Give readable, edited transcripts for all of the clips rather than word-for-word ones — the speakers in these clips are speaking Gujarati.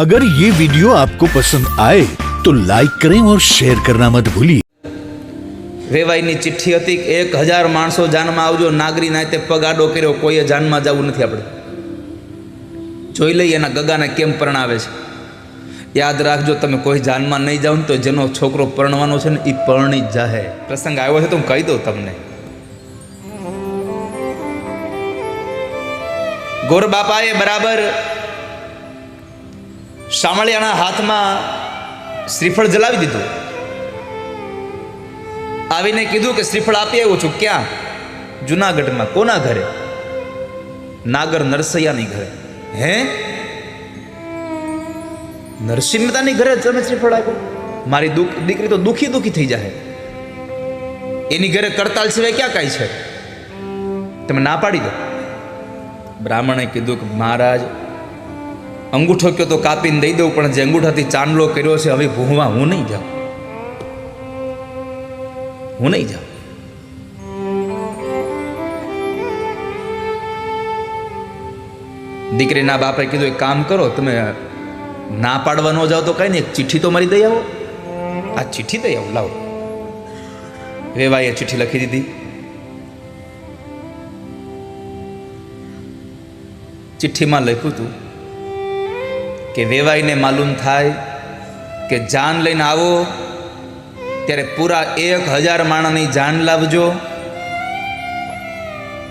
अगर ये वीडियो आपको पसंद आए तो लाइक करें और शेयर करना मत भूलिए। વેવાઈની ચિઠ્ઠી હતી કે 1000 માણસો જાનમાં આવજો, નાગરી નાતે પગ આડો કર્યો, કોઈએ જાનમાં જવું નથી. આપણે જોઈ લઈએ એના ગગાને કેમ પરણાવે છે. યાદ રાખજો, તમે કોઈ જાનમાં નહીં જાઓ ને તો જેનો છોકરો પરણવાનો છે ને એ પરણી જ જાહે. પ્રસંગ આવ્યો છે તો હું કહી દઉં તમને. ગોર બાપાએ બરાબર શામળિયાના હાથમાં શ્રીફળ જલાવી દીધું. આવીને કીધું કે શ્રીફળ આપી આવ્યો છું. ક્યાં? જુનાગઢમાં. કોના ઘરે? નાગર નરસૈયાની ઘરે. હે, નરસિંહ મહેતાની ઘરે તમે શ્રીફળ આપ્યો? મારી દીકરી તો દુખી થઈ જાય. એની ઘરે કરતાલ સિવાય ક્યાં કાંઈ છે? તમે ના પાડી દો. બ્રાહ્મણે કીધું કે મહારાજ, અંગૂઠો કયો તો કાપીને દઈ દઉં, પણ જે અંગૂઠાથી ચાંદલો કર્યો છે હવે ભૂવા હું નહીં જાઉં. દીકરીના બાપે કીધું એક કામ કરો, તમે ના પાડવા ન જાઓ તો કઈ નહીં, એક ચિઠ્ઠી તો મારી દઈ આવો. આ ચિઠ્ઠી દઈ આવો, લાવો. વેવાઈએ ચિઠ્ઠી લખી દીધી. ચિઠ્ઠીમાં લખ્યું હતું કે વેવાઈને માલુમ થાય કે જાન લઈને આવો ત્યારે પૂરા 1000 માણસની જાન લાવજો,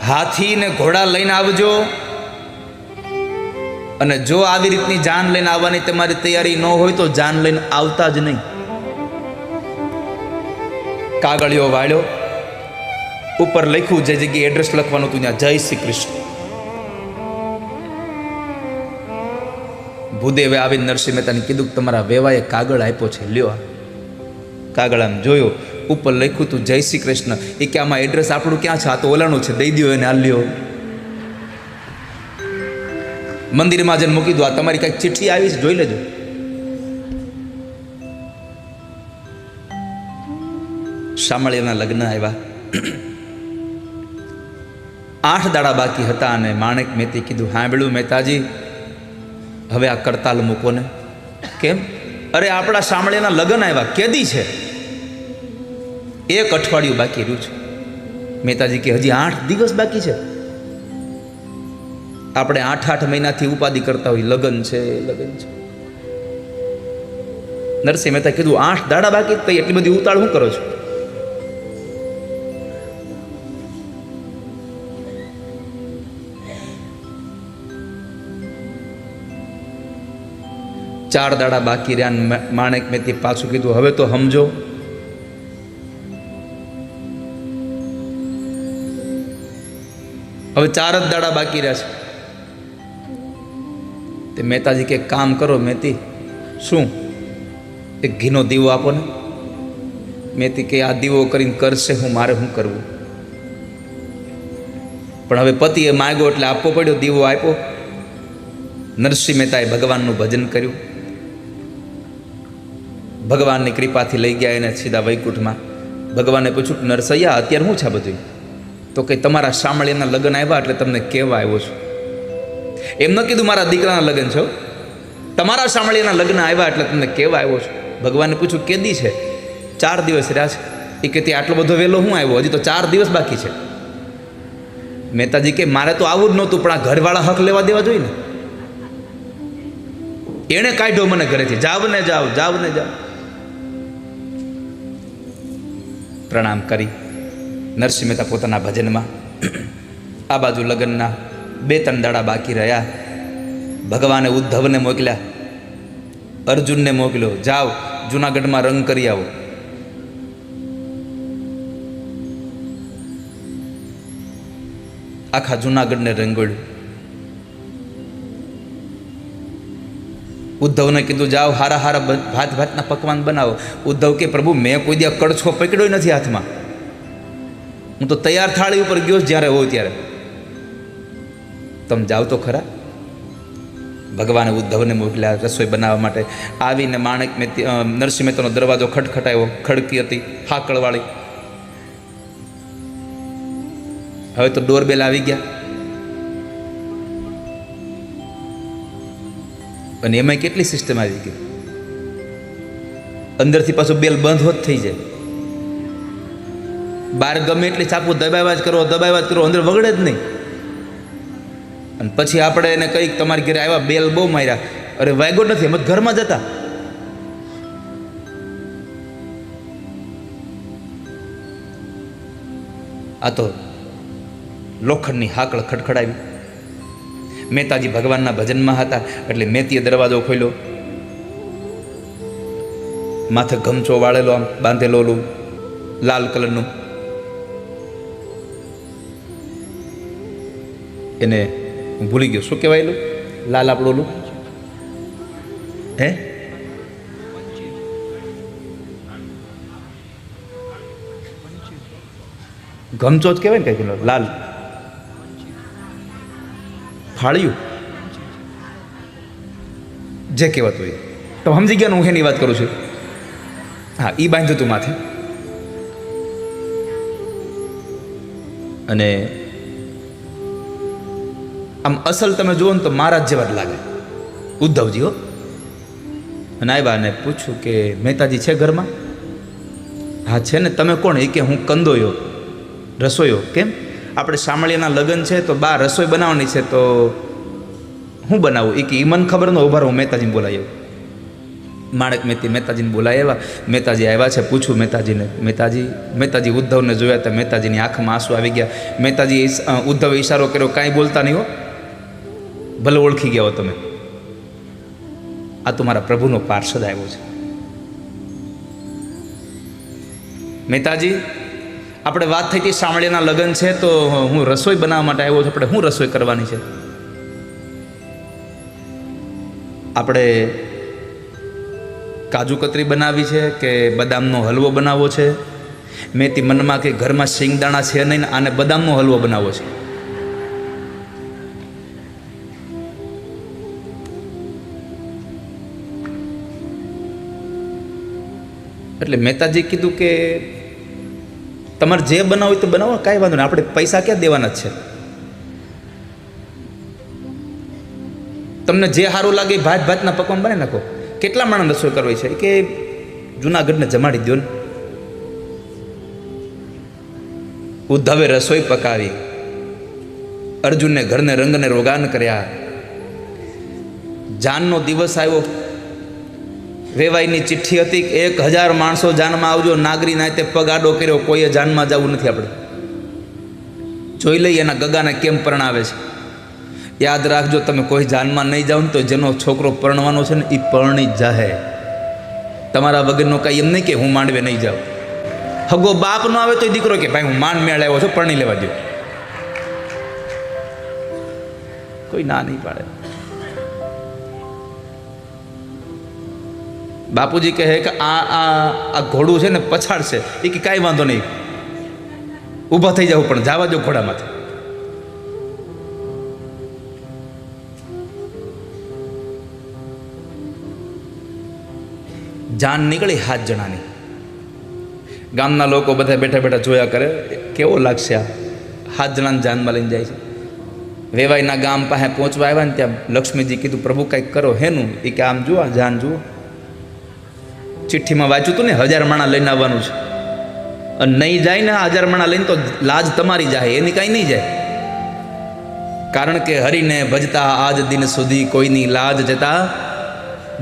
હાથી ને ઘોડા લઈને આવજો, અને જો આવી રીતની જાન લઈને આવવાની તમારી તૈયારી ન હોય તો જાન લઈને આવતા જ નહીં. કાગળિયો વાળ્યો, ઉપર લખ્યું જે જગ્યાએ એડ્રેસ લખવાનું હતું ત્યાં જય શ્રી કૃષ્ણ. ભૂદેવે આવીને નરસિંહ મહેતાને કીધું કે તમારા વેવાએ કાગળ આપ્યો છે, લ્યો. કાગળ આમ જોયો, ઉપર લખ્યું હતું જય શ્રી કૃષ્ણ. એ કે આમાં એડ્રેસ આપણું ક્યાં છે? આ તો ઓલાનું છે, દઈ દો એને, આ લ્યો. મંદિરમાં જઈને મૂકી દો. આ તમારી કઈક ચિઠ્ઠી આવી છે, જોઈ લેજો. શામળિયાના લગ્ન આવ્યા. 8 દાડા બાકી હતા અને માણેક મહેતે કીધું, સાંભળ્યું મહેતાજી, હવે આ કરતાલ મૂકો ને. કેમ? અરે આપણા શામળિયાના લગ્ન આવ્યા, કેદી છે? 1 અઠવાડિયું બાકી રહ્યું છે. મહેતાજી કે હજી 8 દિવસ બાકી છે. આપણે 8 મહિનાથી ઉપાધિ કરતા હોય, લગ્ન છે. નરસિંહ મહેતા કીધું 8 દાડા બાકી, તો એટલી બધી ઉતાળ શું કરો છો? ચાર દાડા બાકી રહ્યા. માણેક મહેતે પાછું કીધું હવે તો સમજો. હવે 4 જ દાડા બાકી રહ્યા છે. તે મહેતાજી કે કામ કરો મહેતી. શું? એક ઘીનો દીવો આપો ને. મહેતી કે આ દીવો કરીને કરશે હું, મારે શું કરવું? પણ હવે પતિએ માગ્યો એટલે આપવો પડ્યો. દીવો આપ્યો. નરસિંહ મહેતાએ ભગવાનનું ભજન કર્યું. ભગવાનની કૃપાથી લઈ ગયા એને સીધા વૈકુંઠમાં. ભગવાને પૂછ્યું, નરસૈયા અત્યારે શું છે બધું? તો કે તમારા શામળિયાના લગ્ન આવ્યા એટલે તમને કહેવા આવ્યો છું. એમ ન કીધું મારા દીકરાના લગ્ન છે, તમારા શામળિયાના લગ્ન આવ્યા એટલે તમને કહેવા આવ્યો છું. ભગવાને પૂછ્યું કેદી છે? 4 દિવસ રહ્યા છે. એ કે આટલો બધો વહેલો હું આવ્યો? હજી તો 4 દિવસ બાકી છે. મહેતાજી કે મારે તો આવું જ નહોતું, પણ આ ઘરવાળા હક લેવા દેવા જોઈએ ને. એણે કાઢ્યો મને ઘરેથી. જાવ ને જાવ. પ્રણામ કરી નરસિંહ મહેતા પોતાના ભજનમાં. આ બાજુ લગ્નના 2-3 દાડા બાકી રહ્યા. ભગવાને ઉદ્ધવને મોકલ્યા, અર્જુનને મોકલ્યો, જાઓ જુનાગઢમાં રંગ કરી આવો. આખા જુનાગઢને રંગોળ્યું. ઉદ્ધવને કીધું જાઓ હારા ભાતના પકવાન બનાવો. ઉદ્ધવ કે પ્રભુ મેં કોઈ દી કડછો પકડ્યો નથી હાથમાં, હું તો તૈયાર થાળી ઉપર ગયો જ્યારે હોય ત્યારે. તમે જાઓ તો ખરા. ભગવાને ઉદ્ધવને મોકલ્યા રસોઈ બનાવવા માટે. આવીને માણેક નરસિંહ મહેતાનો દરવાજો ખટખટાયો. ખડકી હતી હાકળવાળી. હવે તો ડોરબેલ આવી ગયા. અને એમાં કેટલી સિસ્ટમ આવી ગઈ, અંદરથી પાછું બેલ બંધ હોત થઈ જાય, બહાર ગમે એટલી ચાપુ દબાવ્યા જ કરો અંદર વગડે જ નહીં. અને પછી આપણે એને કંઈક તમારી ઘરે આવ્યા, બેલ બહુ માર્યા, અરે વાગ્યો નથી, એમ જ ઘરમાં જતા. આ તો લોખંડની હાકળ ખડખડાવી. મહેતાજી ભગવાનના ભજનમાં હતા એટલે મહેતીએ દરવાજો ખોલ્યો, માથે ગમચો વાળેલો, આમ બાંધેલો, ઓલું લાલ કલરનું. એને હું ભૂલી ગયો, શું કહેવાયેલું લાલ આપણું ઓલું, હે ગમચો જ કહેવાય ને કંઈક લાલ ફાળ્યું, જે કહેવાતું હોય તો સમજી ગયા ને, હું એની વાત કરું છું. હા, એ બાંધ્યું તું માથે. અને આમ અસલ તમે જુઓ ને તો મહારાજ જેવા જ લાગે ઉદ્ધવજી હો. અને આવ્યા અને પૂછ્યું કે મહેતાજી છે ઘરમાં? હા છે ને. તમે કોણ? એ કે હું કંદોયો, રસોઈયો. કેમ? આપણે શામળિયાના લગ્ન છે તો બા રસોઈ બનાવવાની છે, તો હું બનાવું? એ કે એ મને ખબર ન, ઉભા રહો, હું મહેતાજીને બોલાવી આવું. માણેક મહેતાજીને બોલાવી આવ્યા. મહેતાજી આવ્યા છે, પૂછ્યું મહેતાજીને. મહેતાજી ઉદ્ધવને જોયા હતા, મહેતાજીની આંખમાં આંસુ આવી ગયા. મહેતાજી ઉદ્ધવે ઈશારો કર્યો, કાંઈ બોલતા નહીં હો, ભલે ઓળખી ગયા હો તમે, આ તો મારા પ્રભુનો પાર્ષદ આવ્યો છે. મહેતાજી, આપણે વાત થઈ હતી શામળિયાના લગ્ન છે તો હું રસોઈ બનાવવા માટે આવ્યો છું. આપણે શું રસોઈ કરવાની છે? આપણે કાજુ કતરી બનાવી છે કે બદામનો હલવો બનાવવો છે? મેથી મનમાં કે ઘરમાં શિંગદાણા છે નહીં, આને બદામનો હલવો બનાવવો છે. એટલે મહેતાજી કીધું કે તમારે જે બનાવો તો બનાવો, કાંઈ વાંધો નહીં, આપણે પૈસા ક્યાં દેવાના જ છે, તમને જે સારું લાગે ભાતના પકવાન બનાવી નાખો. કેટલા માણસ રસોઈ કરવી છે? કે જુનાગઢને જમાડી દો ને. ઉદ્ધવે રસોઈ પકાવી, અર્જુનને ઘરને રંગને રોગાન કર્યા. જાનનો દિવસ આવ્યો, વેવાઈની ચિઠ્ઠી હતી, 1000 માણસો જાનમાં આવજો, નાગરી નાતે પગ આડો કર્યો, કોઈએ જાનમાં જવું નથી. આપણે જોઈ લઈએ એના ગગાને કેમ પરણાવે છે. યાદ રાખજો, તમે કોઈ જાનમાં નહીં જાઓ ને તો જેનો છોકરો પરણવાનો છે ને એ પરણી જ જાહે. તમારા વગરનો કાંઈ એમ નહીં કે હું માંડવે નહીં જાઉં. હગો બાપ નો આવે તો દીકરો કે ભાઈ હું માંડ મેળ આવ્યો છું, પરણી લેવા દો. કોઈ ના નહીં પાડે. બાપુજી કહે કે આ ઘોડું છે ને પછાડશે. એ કે કાંઈ વાંધો નહીં, ઊભા થઈ જાવ, પણ જવા દો ઘોડામાંથી. જાન નીકળી 7 જણાની. ગામના લોકો બધા બેઠા બેઠા જોયા કરે, કેવો લાગશે આ 7 જણાને જાનમાં લઈને જાય છે. વેવાઈના ગામ પાસે પહોંચવા આવ્યા ને ત્યાં લક્ષ્મીજી કીધું પ્રભુ કંઈક કરો. હેનું? એ કે આમ જુઓ, જાન જુઓ. ચિઠ્ઠીમાં વાંચ્યું હતું ને 1000 માણા લઈને આવવાનું છે, અને નહીં જાય ને 1000 માણા લઈને તો લાજ તમારી જાય, એની કાંઈ નહીં જાય. કારણ કે હરિને ભજતા આજ દિન સુધી કોઈની લાજ જતા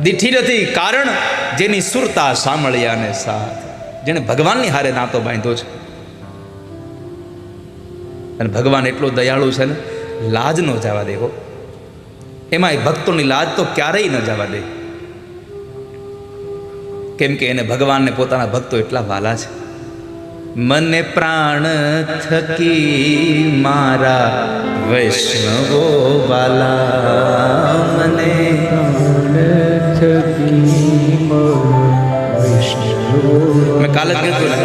દીઠી નથી. કારણ જેની સુરતા સાંભળ્યાને સાથ, જેને ભગવાનની હારે નાતો બાંધ્યો છે. અને ભગવાન એટલો દયાળુ છે ને, લાજ ન જવા દે હો. એમાંય ભક્તોની લાજ તો ક્યારેય ન જવા દે. કેમ કે એને ભગવાનને પોતાના ભક્તો એટલા વાલા છે. મને પ્રાણ થકી મારા વૈષ્ણવો વાલા, મને મેં કાલે જ કીધું ને,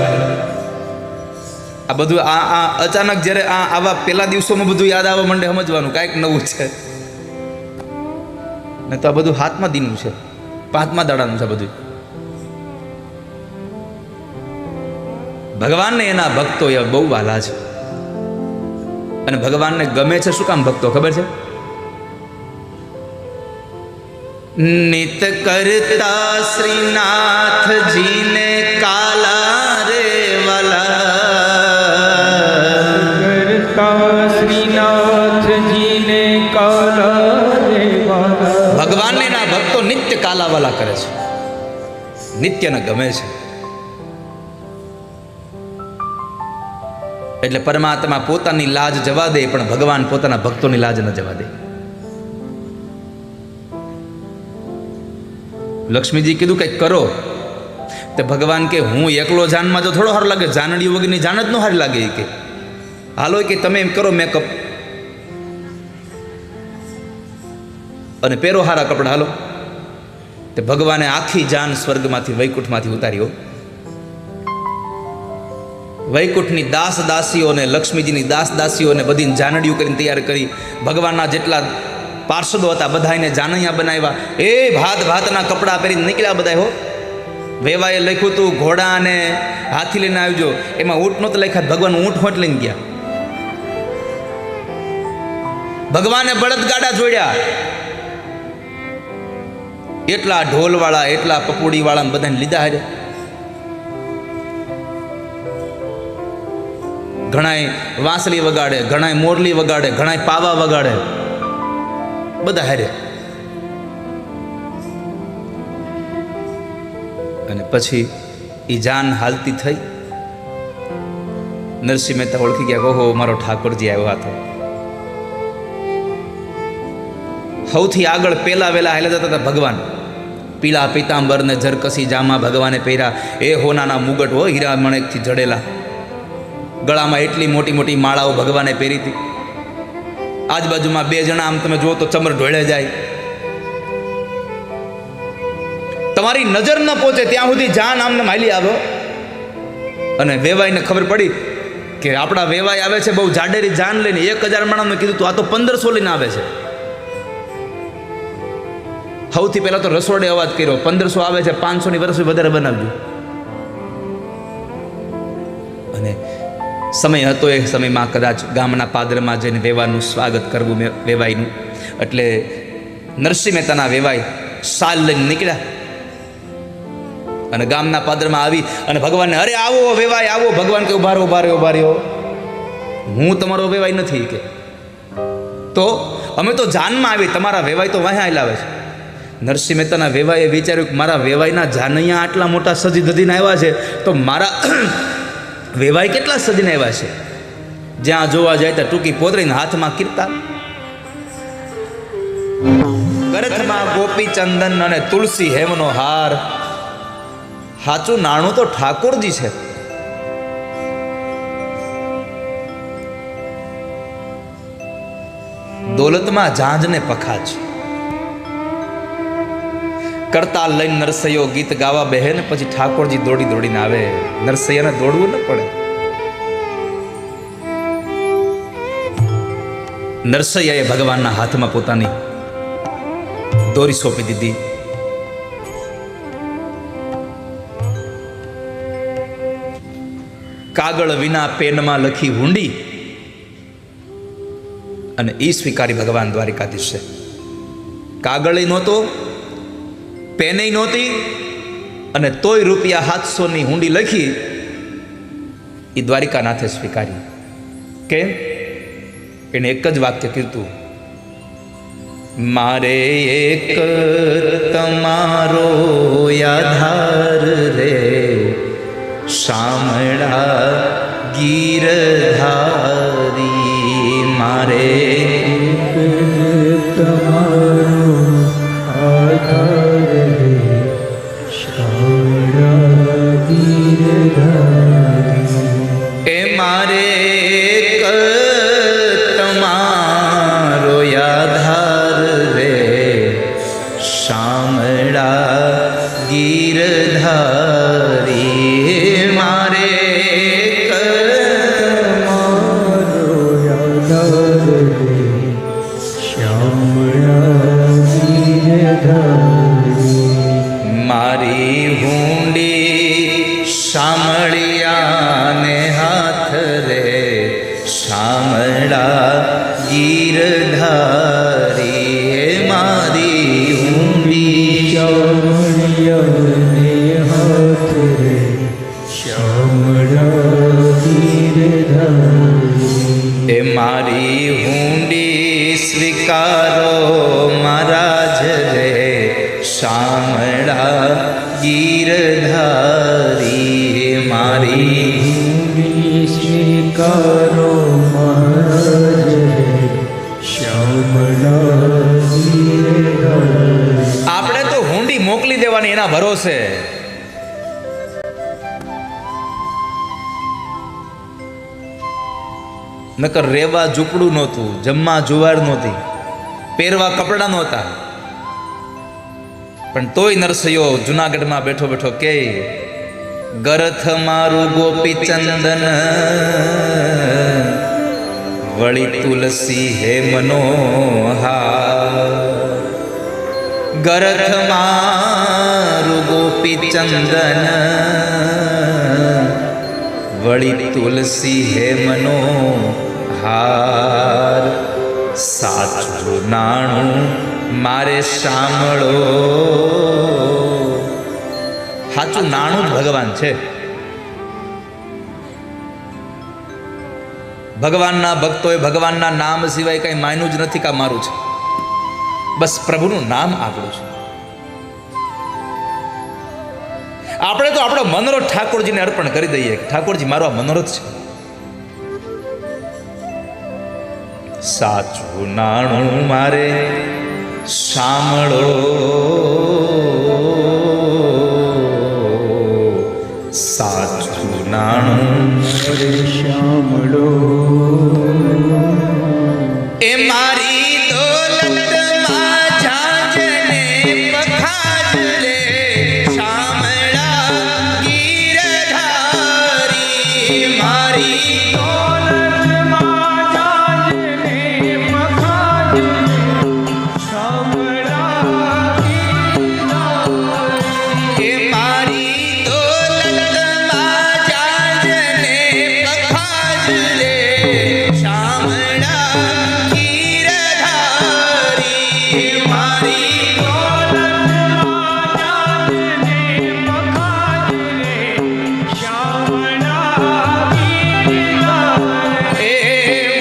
આ બધું આ અચાનક જ્યારે આવા પેલા દિવસોમાં બધું યાદ આવવા માંડે, સમજવાનું કાંઈક નવું છે. ને તો આ બધું 7મા દિનનું છે, 5મા દાડાનું છે બધું. ભગવાનને એના ભક્તો એ બહુ વાલા છે. અને ભગવાનને ગમે છે શું કામ ભક્તો? ખબર છે? નિત કરતા શ્રીનાથજીને કાલા રે વાલા, કરતા શ્રીનાથજીને કાલા રે વાલા. ભગવાનને ના ભક્તો નિત્ય કાલાવાલા કરે છે, નિત્યને ગમે છે. એટલે પરમાત્મા પોતાની લાજ જવા દે, પણ ભગવાન પોતાના ભક્તોની લાજ ન જવા દે. લક્ષ્મીજી કીધું કંઈક કરો, તો ભગવાન કે હું એકલો જાનમાં જો થોડો સારો લાગે, જાનડીઓ વગરની જાન જ ન સારી લાગે. કે હાલો કે તમે એમ કરો મેકઅપ અને પહેરો હારા કપડા, હાલો. તે ભગવાને આખી જાન સ્વર્ગમાંથી વૈકુંઠમાંથી ઉતાર્યો. વૈકુંઠની દાસ દાસીઓને, લક્ષ્મીજીની દાસ દાસીઓને બધીને જાનડીઓ કરીને તૈયાર કરી. ભગવાનના જેટલા પાર્ષદો હતા બધાને જાનૈયા બનાવ્યા. એ ભાત ભાતના કપડાં પહેરીને નીકળ્યા બધા. હો, વેવાએ લખ્યું હતું ઘોડા અને હાથી લઈને આવજો. એમાં ઊંટ નહોતું લખ્યા, ભગવાન ઊંટ હોટ લઈને ગયા. ભગવાને બળદગાડા જોડ્યા. એટલા ઢોલવાળા, એટલા પપોડીવાળા બધાને લીધા હારે. ઘણાય વાંસળી વગાડે, ઘણાય મોરલી વગાડે, ઘણાય પાવા વગાડે, બધા હારે. અને પછી એ જાન હાલતી થઈ. નરસિંહ મહેતા ઓળખી ગયા, ઓહો મારો ઠાકોરજી આવ્યો હતો. સૌથી આગળ પેલા વેલા હાલ્યા જતા હતા ભગવાન. પીળા પીતાંબર ને જરકસી જામા ભગવાને પહેર્યા. એ હોનાના મુગટ હો, હીરા મણેકથી જડેલા. ગળામાં એટલી મોટી મોટી માળાઓ ભગવાને પહેરી હતી. આજુબાજુમાં બે જણા આમ તમે જુઓ તો ચમર ઢોળે જાય. તમારી નજર ન પહોંચે ત્યાં સુધી જાન આમને માલી આવ્યો. અને વેવાઈને ખબર પડી કે આપણા વેવાઈ આવે છે બહુ જાડેરી જાન લઈને. 1000 માણસને કીધું તું, આ તો 1500 લઈને આવે છે. સૌથી પહેલા તો રસોડે અવાજ કર્યો, 1500 આવે છે, 500ની વર્ષ વધારે બનાવજો. અને સમય હતો, એ સમયમાં કદાચ ગામના પાદરમાં જઈને વેવાનું સ્વાગત કરવું, વેવાઈનું. એટલે નરસિંહ મહેતાના વેવાઈ સાલ લઈને નીકળ્યા અને ગામના પાદરમાં આવી અને ભગવાનને, અરે આવો વેવાઈ આવો. ભગવાન કે ઉભા રહ્યો, ઉભા રહ્યો, ઉભા રહ્યો, હું તમારો વેવાઈ નથી. કે તો અમે તો જાનમાં આવી, તમારા વેવાઈ તો વાહ્યા લાવે છે. નરસિંહ મહેતાના વેવાઈએ વિચાર્યું કે મારા વેવાઈના જાનૈયા આટલા મોટા સજી ધજીને આવ્યા છે, તો મારા વેવાઈ કેટલા સજીને આવ્યા છે. જ્યાં જોવા જાય ત્યાં ટૂંકી પોતરીને હાથમાં કીર્તન, ગરથમાં ગોપી ચંદન અને તુલસી હેમનો હાર. સાચું નાણું તો ઠાકોરજી છે. દોલતમાં ઝાંઝને પખાજ. કરતા લઈને નરસૈયો ગીત ગાવા બેહે ને પછી ઠાકોરજી દોડી દોડીને આવે. નરસૈયાને દોડવું ન પડે. નરસૈયાએ ભગવાનના હાથમાં પોતાની દોરી સોંપી દીધી. કાગળ વિના પેનમાં લખી હુંડી અને એ સ્વીકારી ભગવાન દ્વારિકાધીશે. કાગળ નહોતો, પેનય નહોતી, અને તોય ₹700ની હુંડી લખી એ દ્વારિકાનાથે સ્વીકારી. કેમ? એને એક જ વાક્ય કીધું, મારે એક તમારો આધાર રે શામળા ગીરધારી. મારે તમારો આધાર શામળા ગીરધારી. એ મારે એક તમારો આધાર રે શામળા ગીરધારી. મારે એક તમારો આધાર રે શામળા ગીરધારી. મારી હુંડી શામળિયાને હાથ રે શામળા ગીરધારી. મારી હુંડી શામળિયાને હાથ રે શ્યામળા ગીરધારી એ મારી હુંડી સ્વીકારો મહારાજ રે શામળા ગીરધારી મારી હુંડી સ્વીકારો મહારાજ રે શ્યામળા ગીરધારી આપણે તો હુંડી મોકલી દેવાની એના ભરોસે. નકર રેવા ઝૂંપડું નહોતું, જમવા જુવાર નહોતી, પહેરવા કપડાં નહોતા, પણ તોય નરસૈયો જુનાગઢમાં બેઠો બેઠો કે ગરથ મારું ગોપી ચંદન વળી તુલસી હે મનોહાર. ગરથ મારું ગોપી ચંદન વળી તુલસી હે મનોહાર. સાચું નાણું મારે સાંભળો. સાચું નાણું જ ભગવાન છે. ભગવાનના ભક્તોએ ભગવાનના નામ સિવાય કઈ માન્યું જ નથી કે મારું છે. બસ પ્રભુનું નામ આપણું છે. આપણે તો આપણો મનોરથ ઠાકોરજીને અર્પણ કરી દઈએ. ઠાકોરજી મારો આ મનોરથ છે. સાચું નાણું મારે સાંભળો. સાચું નાણું શ્યામળો એ મારી દોલતમાં ઝાંઝને પખાડલે શામળા ગીરધારી. મારી દોલતમાં ઝાંઝને પખાડલે શામળા ગીરધારી. એ મારી દોલતમાં ઝાંઝને પખાડલે શામળા ગીરધારી. મારી દોલતમાં ઝાંઝને પખાડલે શ્યામળા ગીરધારી. એ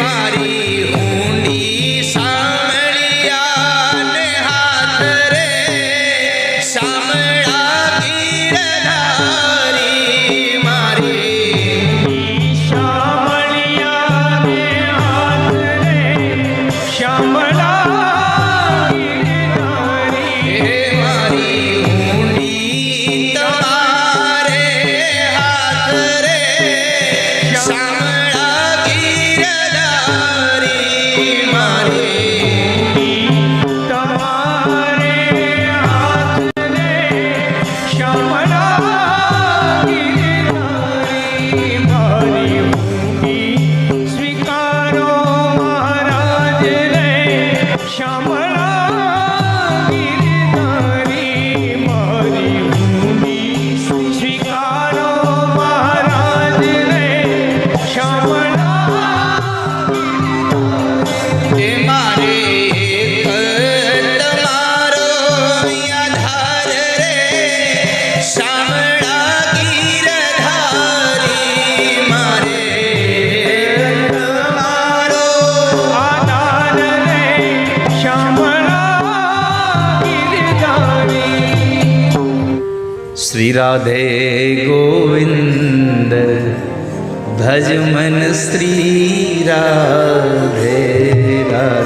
મારી હુંડી સાંભળિયાને હાથ રે શામળા ગીરધારી. મારી શામળિયાને હાથ રે શ્યામળા ગીરધારી. એ મારી હુંડી તમારે હાથ રે શામળા ગીરધારી. મારી તમારે હાથ રે શ્યામળા ગીરધારી. મારી હુંડી સ્વીકારો મહારાજ રે શ્યામળા ગીરધારી. મારી હુંડી સ્વીકારો મહારાજ રે શ્યામળા એ મારે એક તમારો આધાર રે શામળા ગીરધારી. મારે તમારો આધાર રે શ્યામળા ગીરધારી. શ્રી રાધે ગોવિંદ ભજ મન શ્રી રાધે રાધે.